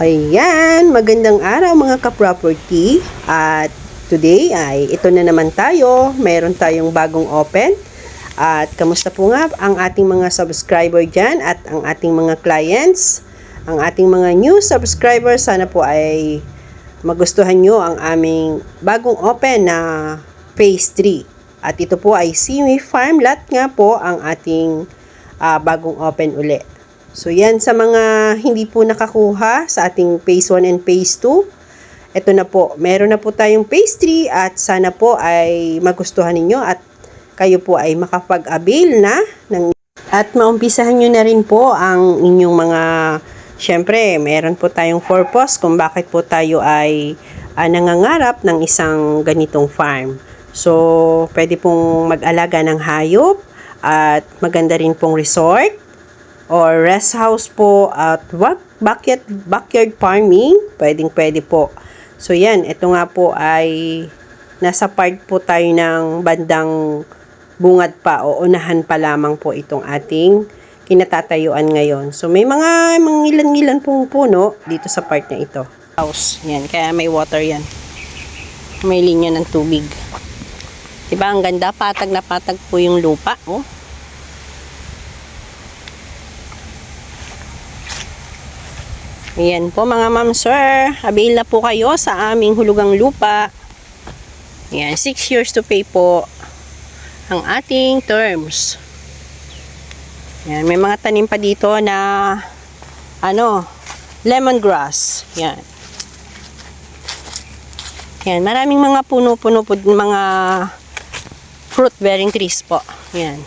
Ayan, magandang araw mga ka-property. At today ay ito na naman tayo. Mayroon tayong bagong open. At kamusta po nga ang ating mga subscriber dyan at ang ating mga clients, ang ating mga new subscribers. Sana po ay magustuhan nyo ang aming bagong open na phase 3. At ito po ay Simi Farm Lot nga po ang ating bagong open uli. So yan, sa mga hindi po nakakuha sa ating phase 1 and phase 2, ito na po, meron na po tayong phase 3 at sana po ay magustuhan ninyo at kayo po ay makapag-avail na at maumpisahan nyo na rin po ang inyong mga, syempre meron po tayong purpose kung bakit po tayo ay nangangarap ng isang ganitong farm. So pwede pong mag-alaga ng hayop at maganda rin pong resort or rest house po at backyard farming, pwede po. So yan, ito nga po ay nasa part po tayo ng bandang bungad pa o unahan pa lamang po itong ating kinatatayuan ngayon. So may mga ilan-ilan pong puno dito sa part na ito. House, yan, kaya may water yan. May linya ng tubig. Diba ang ganda, patag na patag po yung lupa, oh. Ayan po mga ma'am sir, avail na po kayo sa aming hulugang lupa. Ayan, 6 years to pay po ang ating terms. Ayan, may mga tanim pa dito na lemongrass. Ayan. Ayan, maraming mga puno-puno po, mga fruit bearing trees po. Ayan.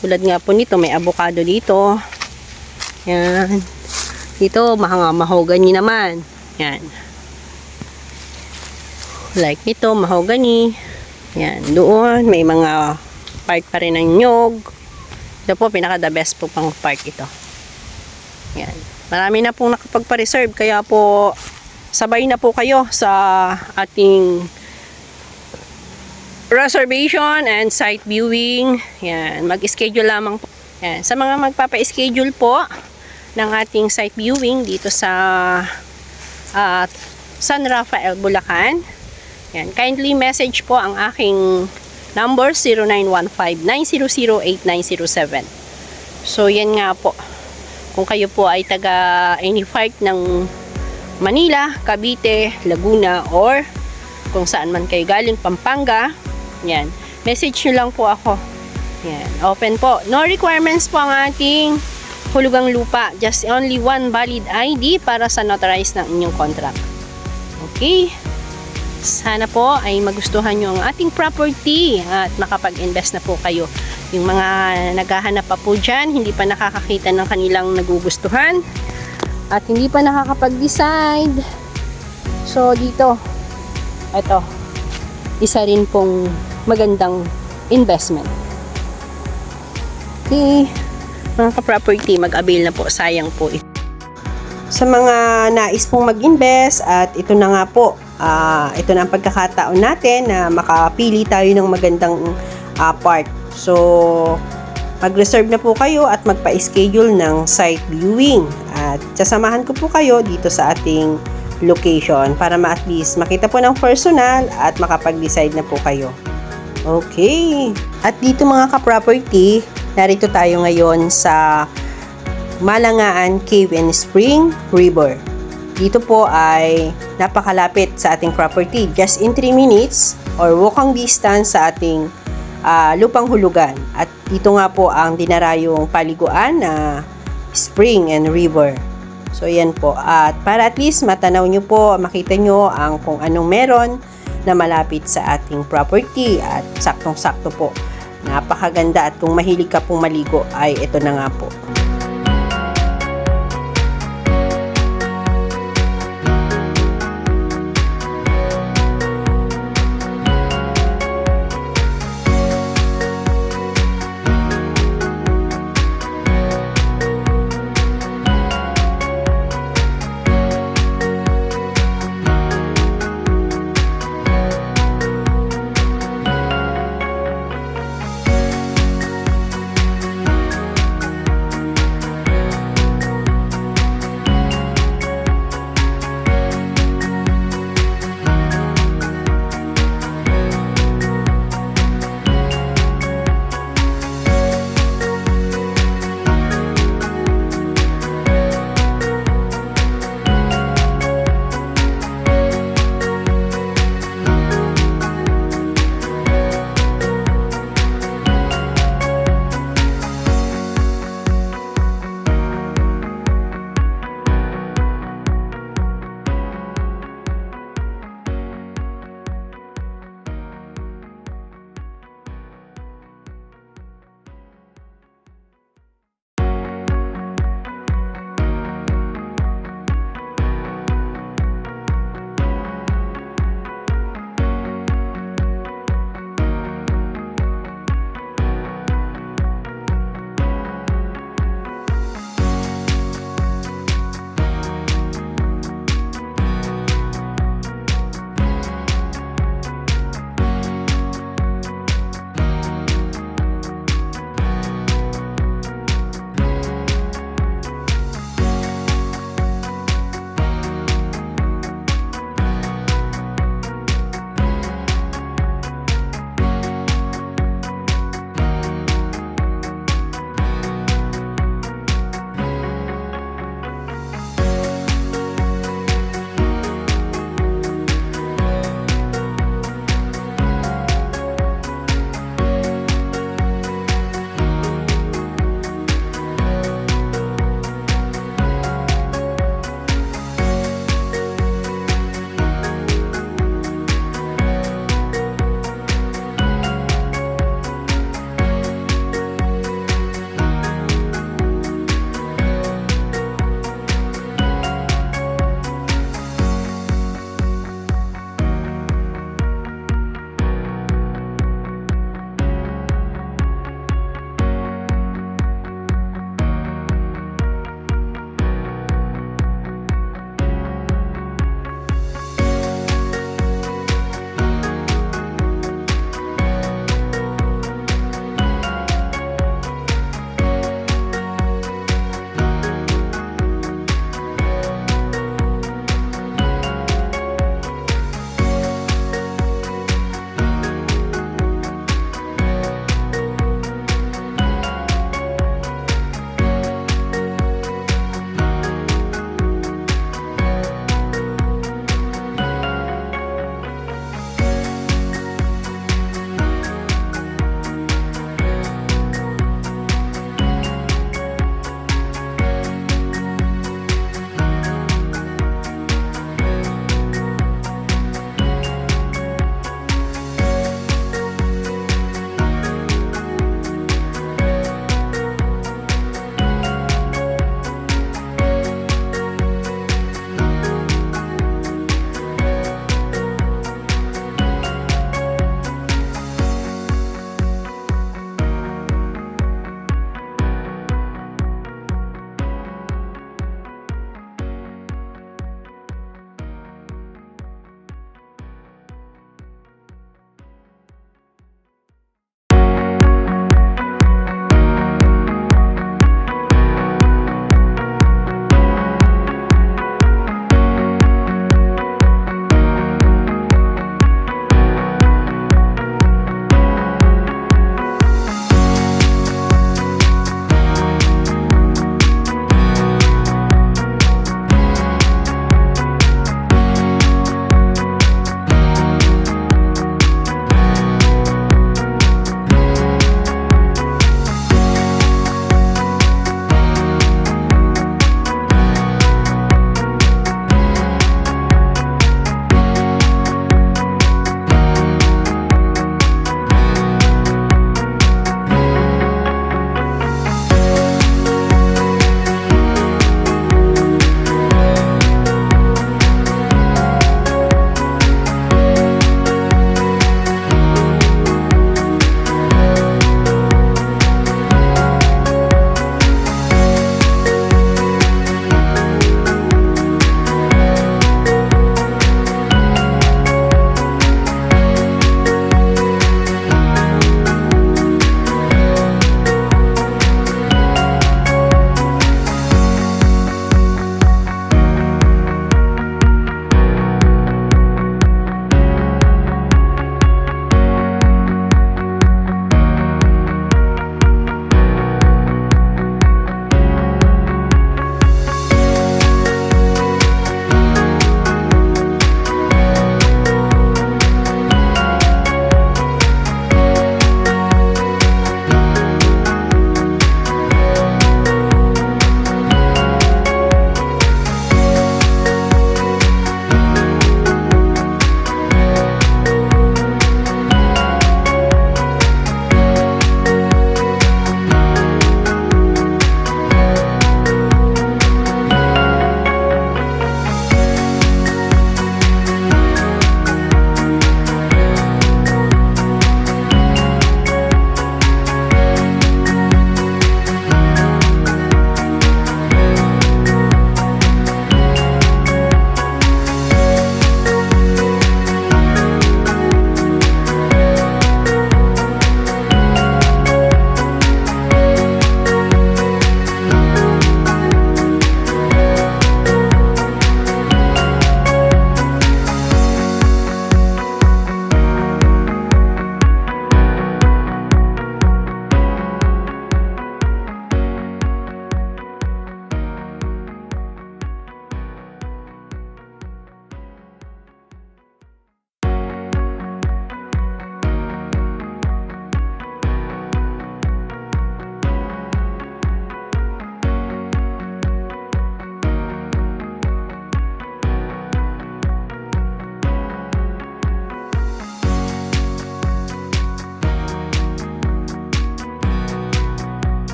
Tulad nga po nito, may avocado dito. Ayan. Dito, mahogany naman. Yan. Like ito, mahogany. Yan. Doon, may mga part pa rin ng nyog. Ito po, pinaka the best po pang part ito. Yan. Marami na pong nakapagpa-reserve. Kaya po, sabay na po kayo sa ating reservation and site viewing. Yan. Mag-schedule lamang po. Yan. Sa mga magpapa-schedule po ng ating site viewing dito sa San Rafael, Bulacan. Yan, kindly message po ang aking number 0915-900-8907. So yan nga po, kung kayo po ay taga any part ng Manila, Cavite, Laguna, or kung saan man kayo galing, Pampanga, yan, message nyo lang po ako. Yan, open po, no requirements po ang ating hulugang lupa, just only one valid ID para sa notarize ng inyong contract. Okay, sana po ay magustuhan nyo ang ating property at makapag-invest na po kayo. Yung mga naghahanap pa po dyan, hindi pa nakakakita ng kanilang nagugustuhan at hindi pa nakakapag-decide, so dito, ito, isa rin pong magandang investment. Okay, mga ka-property, mag-avail na po, sayang po ito. Sa mga nais pong mag-invest at ito na nga po, ito na ang pagkakataon natin na makapili tayo ng magandang part. So mag-reserve na po kayo at magpa-schedule ng site viewing at sasamahan ko po kayo dito sa ating location para at least makita po ng personal at makapag-decide na po kayo. Okay, at dito mga ka-property, narito tayo ngayon sa Malangaan Cave and Spring River. Dito po ay napakalapit sa ating property. Just in 3 minutes or walking distance sa ating lupang hulugan. At dito nga po ang dinarayong paliguan na spring and river. So yan po. At para at least matanaw nyo po, makita nyo ang kung anong meron na malapit sa ating property. At saktong-sakto po. Napakaganda at kung mahilig ka pong maligo ay ito na nga po.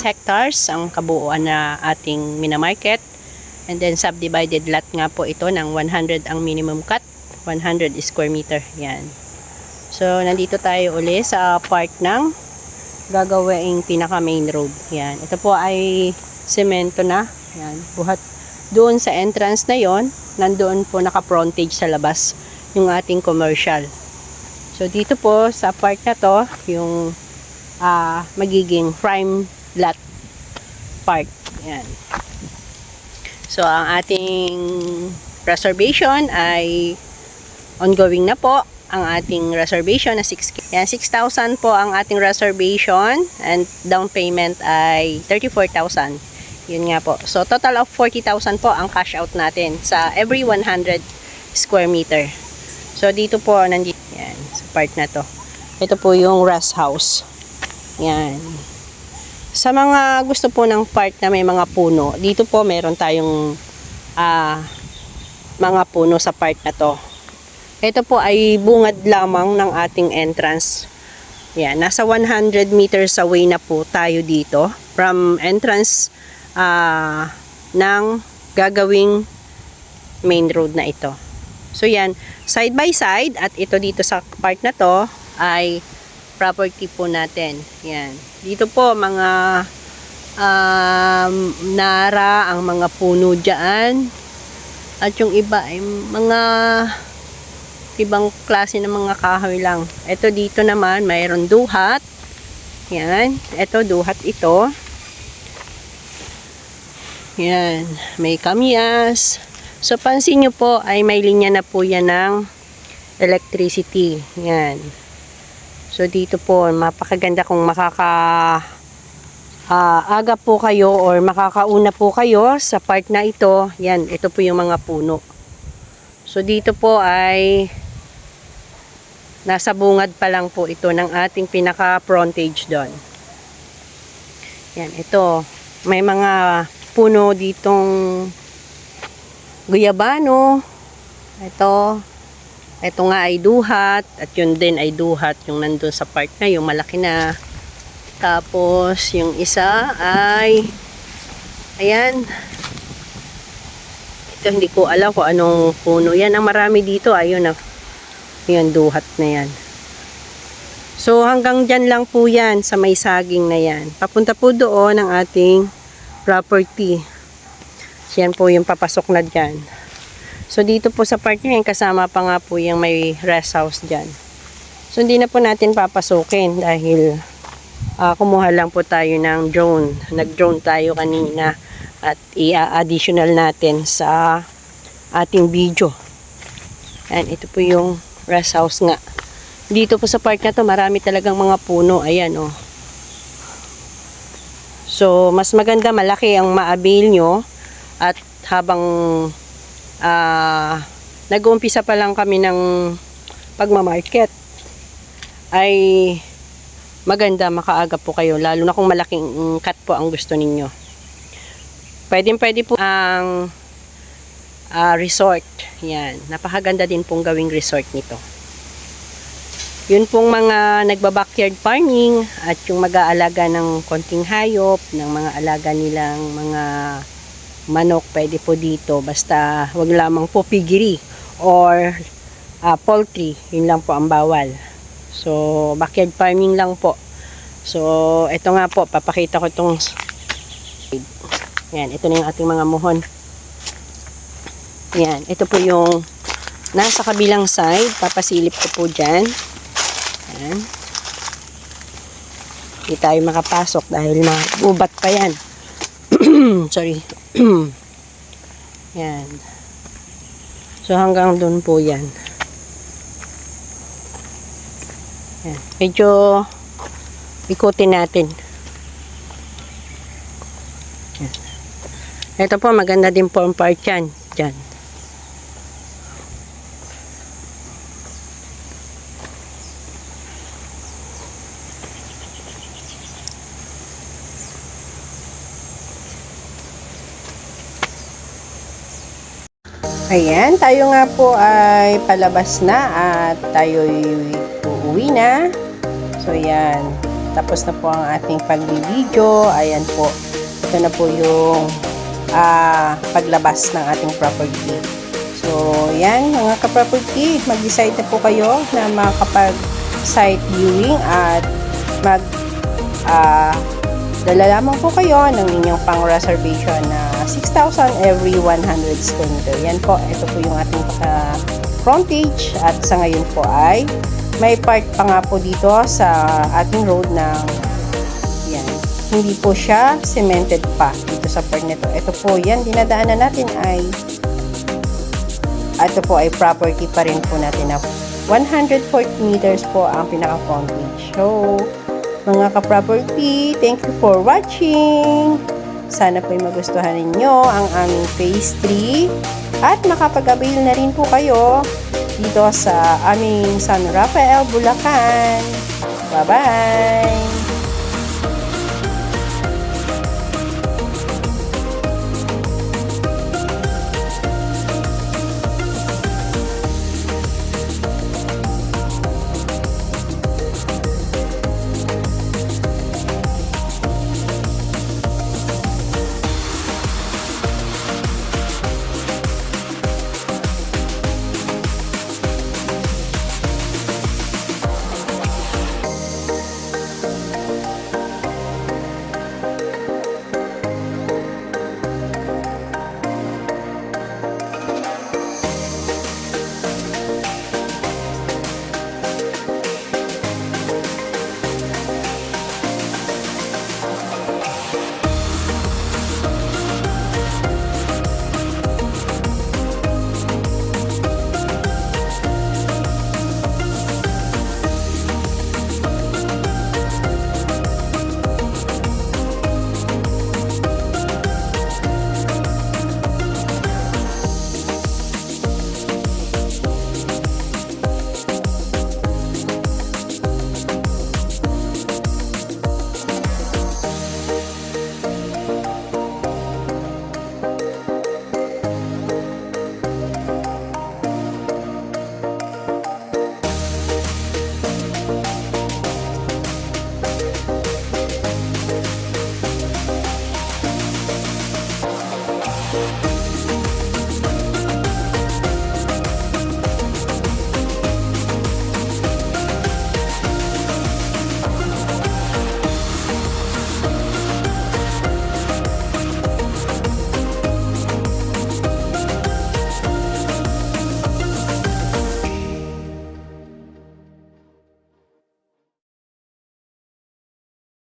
hectares ang kabuuan na ating minamarket. And then subdivided lot nga po ito ng 100 ang minimum cut, 100 square meter. Yan. So nandito tayo uli sa part ng gagawing pinaka main road. Yan. Ito po ay semento na. Yan. Buhat doon sa entrance na yon, nandoon po naka-frontage sa labas yung ating commercial. So dito po sa part na to, yung magiging prime lot part. Yan. So ang ating reservation ay ongoing na po. Ang ating reservation na 6,000. Yan, 6,000 po ang ating reservation and down payment ay 34,000. Yun nga po. So total of 40,000 po ang cash out natin sa every 100 square meter. So dito po nandito yan sa part na to. Ito po yung rest house. Yan. Sa mga gusto po ng part na may mga puno, dito po meron tayong mga puno sa part na to. Ito po ay bungad lamang ng ating entrance. Yan, nasa 100 meters away na po tayo dito from entrance ng gagawing main road na ito. So yan, side by side, at ito dito sa part na to ay property po natin. Yan. Dito po mga nara ang mga puno dyan. At yung iba ay mga ibang klase ng mga kahoy lang. Ito dito naman mayroon duhat. Yan. Ito duhat ito. Yan. May kamyas. So pansin nyo po ay may linya na po yan ng electricity. Yan. So dito po mapakaganda kung aga po kayo or makakauna po kayo sa part na ito. Yan. Ito po yung mga puno. So dito po ay nasa bungad pa lang po ito ng ating pinaka frontage doon. Yan, ito. May mga puno ditong guyabano. Ito nga ay duhat. At yun din ay duhat. Yung nandun sa part na, yung malaki na. Tapos, yung isa ay ayan. Ito, hindi ko alam kung anong puno. Yan, ang marami dito. Ayun na. Yan, duhat na yan. So, hanggang dyan lang po yan sa may saging na yan. Papunta po doon ang ating property. Yan po yung papasok na dyan. So, dito po sa part nyo yan, kasama pa nga po yung may rest house dyan. So, hindi na po natin papasukin dahil kumuha lang po tayo ng drone. Nag-drone tayo kanina at i-additional natin sa ating video. And ito po yung rest house nga. Dito po sa part na to, marami talagang mga puno. Ayan, oh. So, mas maganda malaki ang ma-avail nyo. At habang nag-uumpisa pa lang kami ng pagmamarket, ay maganda makaaga po kayo. Lalo na kung malaking cut po ang gusto ninyo. Pwede po ang resort. Yan. Napakaganda din pong gawing resort nito. Yun pong mga nagba-backyard farming at yung mag-aalaga ng konting hayop, ng mga alaga nilang mga manok, pwede po dito. Basta wag lamang po piggery or poultry. Yun lang po ang bawal. So, backyard farming lang po. So, ito nga po, papakita ko itong yan, ito na yung ating mga muhon. Yan, ito po yung nasa kabilang side. Papasilip ko po dyan. Yan. Hindi tayo makapasok dahil magubat pa yan. Sorry. Yan. So, hanggang doon po yan. Yan. Medyo ikutin natin. Yan. Ito po, maganda din po ang part yan. Dyan. Ayan, tayo nga po ay palabas na at tayo'y uuwi na. So, yan. tapos na po ang ating pagbibideo. Ayan po. Ito na po yung paglabas ng ating property. So, yan mga ka-property. Mag-decide na po kayo na makapag-site viewing at dala lamang po kayo ng inyong pang-reservation na 6,000 every 100 square meter. Yan po. Ito po yung ating frontage at sa ngayon po ay may part pa nga po dito sa ating road ng yan. Hindi po siya cemented pa dito sa part nito. Ito po yan, dinadaanan natin ay ito po ay property pa rin po natin na 140 meters po ang pinaka-frontage. So, mga ka-property, thank you for watching. Sana po ay magustuhan ninyo ang aming phase 3 at makapag-avail na rin po kayo dito sa aming San Rafael, Bulacan. Bye-bye!